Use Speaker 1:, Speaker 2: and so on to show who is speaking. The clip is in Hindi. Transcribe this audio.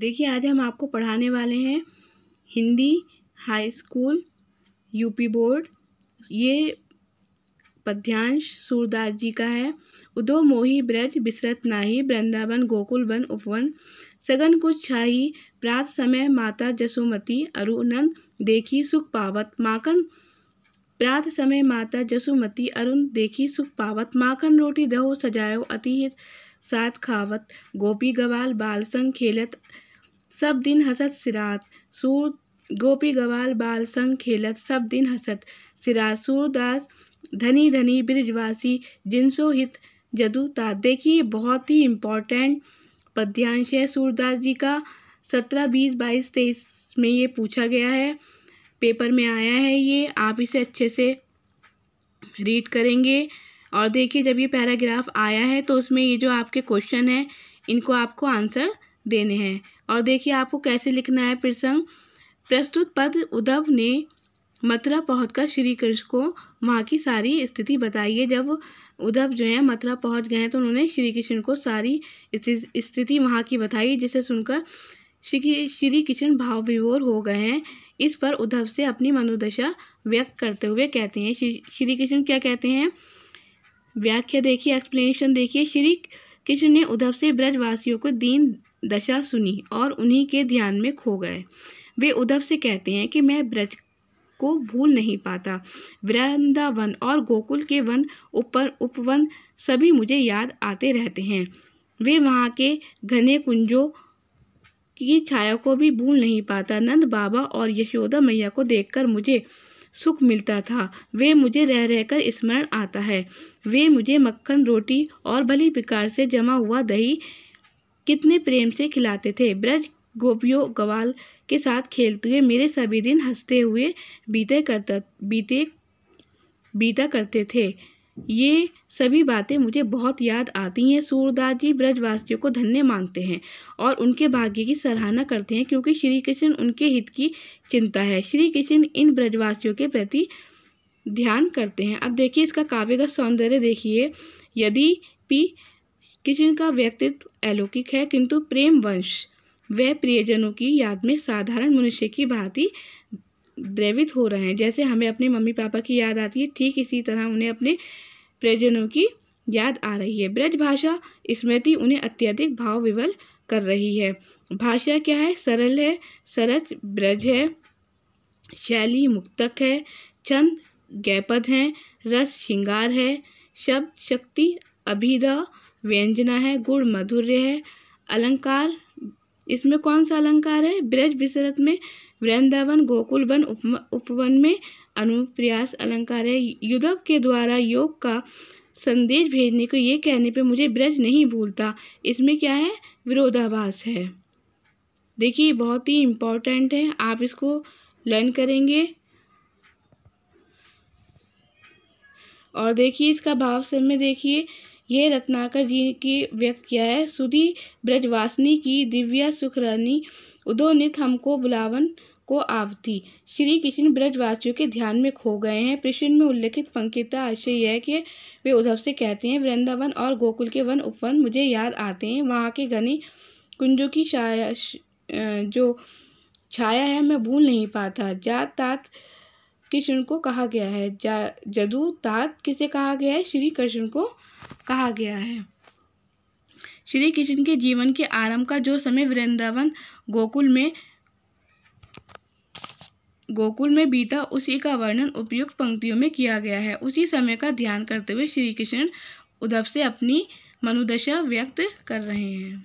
Speaker 1: देखिए आज हम आपको पढ़ाने वाले हैं Hindi high school UP board. ये पद्यांश सूरदास जी का है। उदो मोहि ब्रज बिसरत नाही, वृंदावन गोकुल वन उपवन। सगन कुछ छाही प्रात समय, माता जसुमती अरुणन देखी सुख पावत। माखन प्रात समय माता जसुमती अरुण देखी सुख पावत। माखन रोटी दहो सजायो अति हित साथ खावत। गोपी गवाल बाल संग खेलत सब दिन हसत सिरात। सूर गोपी गवाल बाल संग खेलत सब दिन हसत सिरात। सूरदास धनी धनी ब्रिजवासी जिनसो हित जदु तात। देखिए बहुत ही इम्पोर्टेंट पद्यांश है सूरदास जी का। 17, 20, 22, 23 में ये पूछा गया है, पेपर में आया है। ये आप इसे अच्छे से रीड करेंगे। और देखिए जब ये पैराग्राफ आया है तो उसमें ये जो आपके क्वेश्चन है इनको आपको आंसर देने हैं। और देखिए आपको कैसे लिखना है प्रसंग। प्रस्तुत पद उद्धव ने मथुरा पहुंचकर श्री कृष्ण को वहाँ की सारी स्थिति बताई है। जब उद्धव जो है मथुरा पहुंच गए हैं तो उन्होंने श्री कृष्ण को सारी स्थिति वहाँ की बताई, जिसे सुनकर श्री कृष्ण भाव विभोर हो गए हैं। इस पर उद्धव से अपनी मनोदशा व्यक्त करते हुए कहते हैं, श्री कृष्ण क्या कहते हैं, व्याख्या देखिए, एक्सप्लेनेशन देखिए। श्री कृष्ण ने उद्धव से ब्रजवासियों को दीन दशा सुनी और उन्हीं के ध्यान में खो गए। वे उद्धव से कहते हैं कि मैं ब्रज को भूल नहीं पाता। वृंदावन और गोकुल के वन उपवन सभी मुझे याद आते रहते हैं। वे वहाँ के घने कुंजों की छाया को भी भूल नहीं पाता। नंद बाबा और यशोदा मैया को देखकर मुझे सुख मिलता था। वे मुझे रह रहकर स्मरण आता है। वे मुझे मक्खन रोटी और भली प्रकार से जमा हुआ दही कितने प्रेम से खिलाते थे। ब्रज गोपियों गवाल के साथ खेलते हुए मेरे सभी दिन हंसते हुए बीता करते थे। ये सभी बातें मुझे बहुत याद आती हैं। सूरदास जी ब्रजवासियों को धन्य मानते हैं और उनके भाग्य की सराहना करते हैं, क्योंकि श्री कृष्ण उनके हित की चिंता है। श्री कृष्ण इन ब्रजवासियों के प्रति ध्यान करते हैं। अब देखिए इसका काव्यगत सौंदर्य देखिए। यद्यपि कृष्ण का व्यक्तित्व अलौकिक है, किंतु प्रेम वंश वह प्रियजनों की याद में साधारण मनुष्य की भांति द्रवित हो रहे हैं। जैसे हमें अपने मम्मी पापा की याद आती है, ठीक इसी तरह उन्हें अपने प्रियजनों की याद आ रही है। ब्रज भाषा स्मृति उन्हें अत्यधिक भाव विवल कर रही है। भाषा क्या है, सरल है, सरस ब्रज है, शैली मुक्तक है, छंद गैपद है, रस श्रृंगार है, शब्द शक्ति अभिधा व्यंजना है, गुण माधुर्य है। अलंकार, इसमें कौन सा अलंकार है, ब्रज बिसरत में, वृंदावन गोकुल वन उपवन में अनुप्रास अलंकार है। युद्धव के द्वारा योग का संदेश भेजने को ये कहने पे मुझे ब्रज नहीं भूलता, इसमें क्या है, विरोधाभास है। देखिए बहुत ही इम्पोर्टेंट है, आप इसको लर्न करेंगे। और देखिए इसका भाव समय देखिए, ये रत्नाकर जी की व्यक्त किया है। सुधी ब्रजवासिनी की दिव्या सुखरानी उदो नित हमको बुलावन को आवती। श्री कृष्ण ब्रजवासियों के ध्यान में खो गए हैं। प्रश्न में उल्लेखित पंक्ति का आशय यह है कि वे उद्धव से कहते हैं, वृंदावन और गोकुल के वन उपवन मुझे याद आते हैं। वहाँ के घने कुंजों की जो छाया है मैं भूल नहीं पाता। जात तात कृष्ण को कहा गया है। जदु तात किसे कहा गया है, श्री कृष्ण को कहा गया है। श्री कृष्ण के जीवन के आरंभ का जो समय वृंदावन गोकुल में बीता, उसी का वर्णन उपयुक्त पंक्तियों में किया गया है। उसी समय का ध्यान करते हुए श्री कृष्ण उद्धव से अपनी मनोदशा व्यक्त कर रहे हैं।